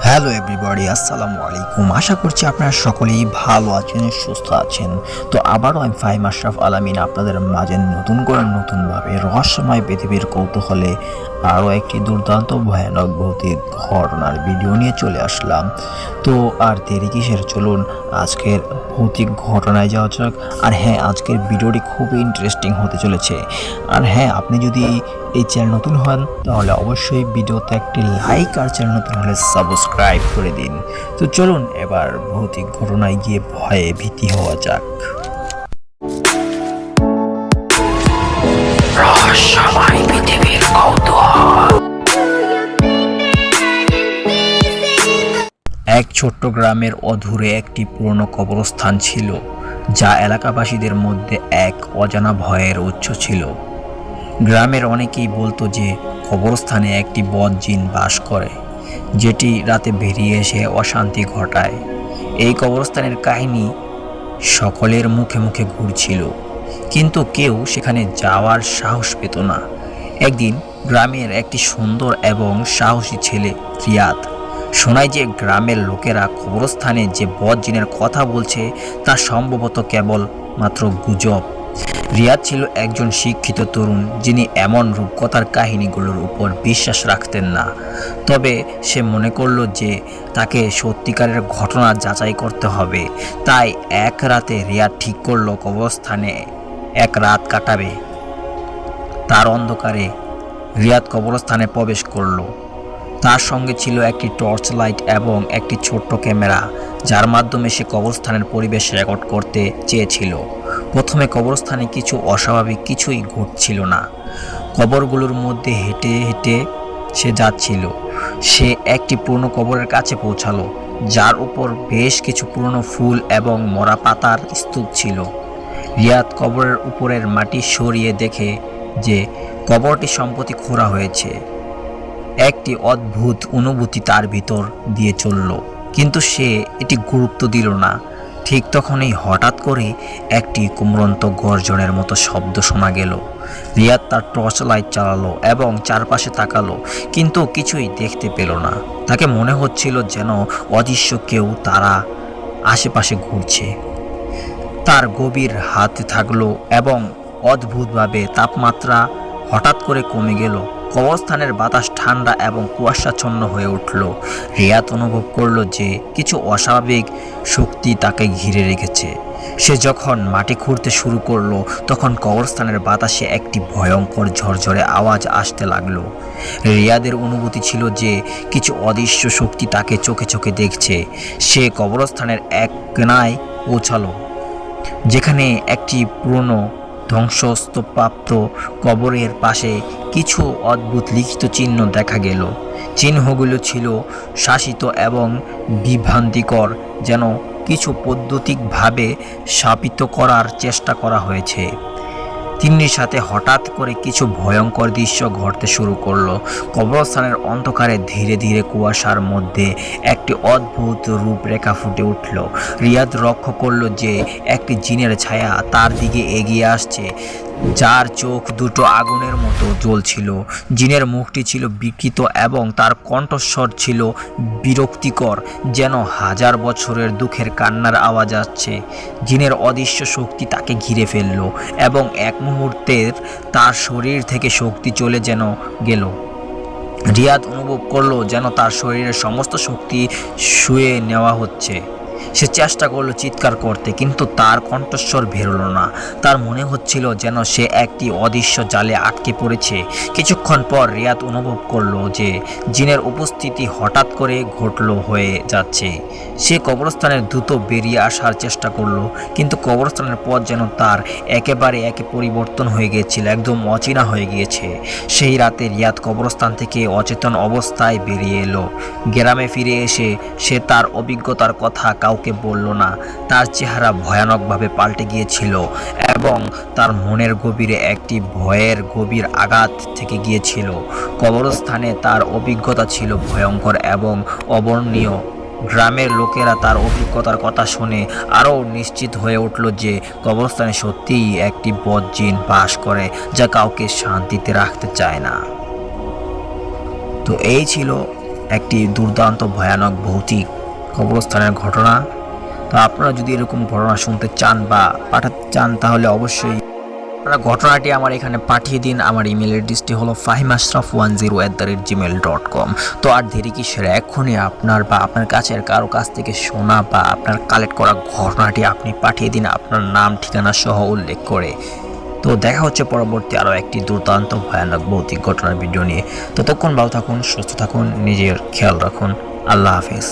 Hello everybody, আসসালামু আলাইকুম। আশা করছি আপনারা সকলেই ভালো আছেন, সুস্থ আছেন। তো আবারও আমি ফাহিম আশরাফ আলামিন আপনাদের মাঝে নতুনভাবে রহস্যময় পৃথিবীর কৌতূহলে আরও একটি দুর্দান্ত ভয়ানক ভৌতিক ঘটনার ভিডিও নিয়ে চলে আসলাম। তো আর দেরি কিসের, চলুন আজকের ভৌতিক ঘটনায় যাওয়া যাক। আর হ্যাঁ, আজকের ভিডিওটি খুবই ইন্টারেস্টিং হতে চলেছে। আর হ্যাঁ, আপনি যদি এই চ্যানেল নতুন হন তাহলে অবশ্যই ভিডিওতে একটি লাইক, আর চ্যানেল নতুন হলে সাবস্ক্রাইব করে দিন। তো চলুন এবার ভৌতিক ঘটনায় গিয়ে ভয়ে ভীতি হওয়া যাক। রহস্যময় পৃথিবীর কৌতূহল। এক ছোট্ট গ্রামের অদূরে একটি পুরনো কবরস্থান ছিল, যা এলাকাবাসীদের মধ্যে এক অজানা ভয়ের উৎস ছিল। গ্রামের অনেকেই বলতো যে কবরস্থানে একটি বদ জিন বাস করে, যেটি রাতে বেরিয়ে এসে অশান্তি ঘটায়। এই কবরস্থানের কাহিনী সকলের মুখে মুখে ঘুরছিল, কিন্তু কেউ সেখানে যাওয়ার সাহস পেত না। একদিন গ্রামের একটি সুন্দর এবং সাহসী ছেলে রিয়াদ শোনায় যে গ্রামের লোকেরা কবরস্থানে যে বদ জিনের কথা বলছে তা সম্ভবত কেবল মাত্র গুজব। রিয়াদ ছিল একজন শিক্ষিত তরুণ, যিনি এমন রূপকথার কাহিনীগুলোর উপর বিশ্বাস রাখতেন না। তবে সে মনে করল যে তাকে সত্যিকারের ঘটনা যাচাই করতে হবে। তাই এক রাতে রিয়াদ ঠিক করলো কবরস্থানে এক রাত কাটাবে। তার অন্ধকারে রিয়াদ কবরস্থানে প্রবেশ করলো। তার সঙ্গে ছিল একটি টর্চ লাইট এবং একটি ছোট্ট ক্যামেরা, যার মাধ্যমে সে কবরস্থানের পরিবেশ রেকর্ড করতে চেয়েছিল। প্রথমে কবরস্থানে কিছু অস্বাভাবিক কিছুই ঘটছিল না। কবরগুলোর মধ্যে হেঁটে হেঁটে সে যাচ্ছিল। সে একটি পুরনো কবরের কাছে পৌঁছালো, যার উপর বেশ কিছু পুরনো ফুল এবং মরা পাতার স্তূপ ছিল। রিয়াদ কবরের উপরের মাটি সরিয়ে দেখে যে কবরটি সম্প্রতি খোঁড়া হয়েছে। একটি অদ্ভুত অনুভূতি তার ভিতর দিয়ে চলল, কিন্তু সে এটি গুরুত্ব দিল না। ঠিক তখনই হঠাৎ করে একটি কুমড়ন্ত গর্জনের মতো শব্দ শোনা গেল। রিয়াদ তার টর্চ লাইট চালালো এবং চারপাশে তাকালো, কিন্তু কিছুই দেখতে পেল না। তাকে মনে হচ্ছিল যেন অদৃশ্য কেউ তারা আশেপাশে ঘুরছে। তার গভীর হাতে থাকলো এবং অদ্ভুতভাবে তাপমাত্রা হঠাৎ করে কমে গেল। কবরস্থানের বাতাস ঠান্ডা এবং কুয়াশাচ্ছন্ন হয়ে উঠল। রিয়াদ অনুভব করলো যে কিছু অস্বাভাবিক শক্তি তাকে ঘিরে রেখেছে। সে যখন মাটি খুঁড়তে শুরু করলো, তখন কবরস্থানের বাতাসে একটি ভয়ঙ্কর ঝরঝরে আওয়াজ আসতে লাগলো। রিয়াদের অনুভূতি ছিল যে কিছু অদৃশ্য শক্তি তাকে চোখে চোখে দেখছে। সে কবরস্থানের এক কোণায় পৌঁছালো, যেখানে একটি পুরনো ধ্বংসস্তূপপ্রাপ্ত কবরের পাশে কিছু অদ্ভুত লিখিত চিহ্ন দেখা গেল। চিহ্নগুলো ছিল শাসিত এবং বিভ্রান্তিকর, যেন কিছু পদ্ধতিকভাবে স্থাপিত করার চেষ্টা করা হয়েছে। তিন্নির সাথে হঠাৎ করে কিছু ভয়ঙ্কর দৃশ্য ঘটতে শুরু করলো। কবরস্থানের অন্ধকারে ধীরে ধীরে কুয়াশার মধ্যে একটি অদ্ভুত রূপরেখা ফুটে উঠল। রিয়াদ লক্ষ্য করল যে একটি জিনের ছায়া তার দিকে এগিয়ে আসছে, যার চোখ দুটো আগুনের মতো জ্বলছিল। জিনের মুখটি ছিল বিকৃত এবং তার কণ্ঠস্বর ছিল বিরক্তিকর, যেন হাজার বছরের দুঃখের কান্নার আওয়াজ আসছে। জিনের অদৃশ্য শক্তি তাকে ঘিরে ফেলল এবং এক মুহূর্তের তার শরীর থেকে শক্তি চলে যেন গেল। রিয়াদ অনুভব করলো যেন তার শরীরের সমস্ত শক্তি শুয়ে নেওয়া হচ্ছে। সে চেষ্টা করলো চিৎকার করতে, কিন্তু তার কণ্ঠস্বর বেরোলো না। তার মনে হচ্ছিল যেন সে একটি অদৃশ্য জালে আটকে পড়েছে। কিছুক্ষণ পর রিয়াদ অনুভব করলো যে জিনের উপস্থিতি হঠাৎ করে ঘটল হয়ে যাচ্ছে। সে কবরস্থানের দ্রুত বেরিয়ে আসার চেষ্টা করলো, কিন্তু কবরস্থানের পথ যেন তার একেবারে পরিবর্তন হয়ে গিয়েছিল, একদম অচেনা হয়ে গিয়েছে। সেই রাতে রিয়াদ কবরস্থান থেকে অচেতন অবস্থায় বেরিয়ে এলো। গ্রামে ফিরে এসে সে তার অভিজ্ঞতার কথা কাউকে বলল না। তার চেহারা ভয়ানকভাবে পাল্টে গিয়েছিল এবং তার মনের গভীরে একটি ভয়ের গভীর আঘাত থেকে গিয়েছিল। কবরস্থানে তার অভিজ্ঞতা ছিল ভয়ঙ্কর এবং অবর্ণনীয়। গ্রামের লোকেরা তার অভিজ্ঞতার কথা শুনে আরও নিশ্চিত হয়ে উঠল যে কবরস্থানে সত্যিই একটি বদ জিন বাস করে, যা কাউকে শান্তিতে রাখতে চায় না। তো এই ছিল একটি দুর্দান্ত ভয়ানক ভৌতিক কবরস্থানের ঘটনা। তো আপনারা যদি এরকম ঘটনা শুনতে চান বা পাঠাতে চান তাহলে অবশ্যই আপনারা ঘটনাটি আমার এখানে পাঠিয়ে দিন। আমার ইমেল অ্যাড্রেসটি হলো fahimashraf10@gmail.com। তো আর দেরি কিসের, এখনই আপনার বা আপনার কাছের কারো কাছ থেকে শোনা বা আপনার কালেক্ট করা ঘটনাটি আপনি পাঠিয়ে দিন আপনার নাম ঠিকানা সহ উল্লেখ করে। তো দেখা হচ্ছে পরবর্তী আরও একটি দুর্দান্ত ভয়ানক ভৌতিক ঘটনার ভিডিও নিয়ে। ততক্ষণ ভালো থাকুন, সুস্থ থাকুন, নিজের খেয়াল রাখুন। আল্লাহ হাফেজ।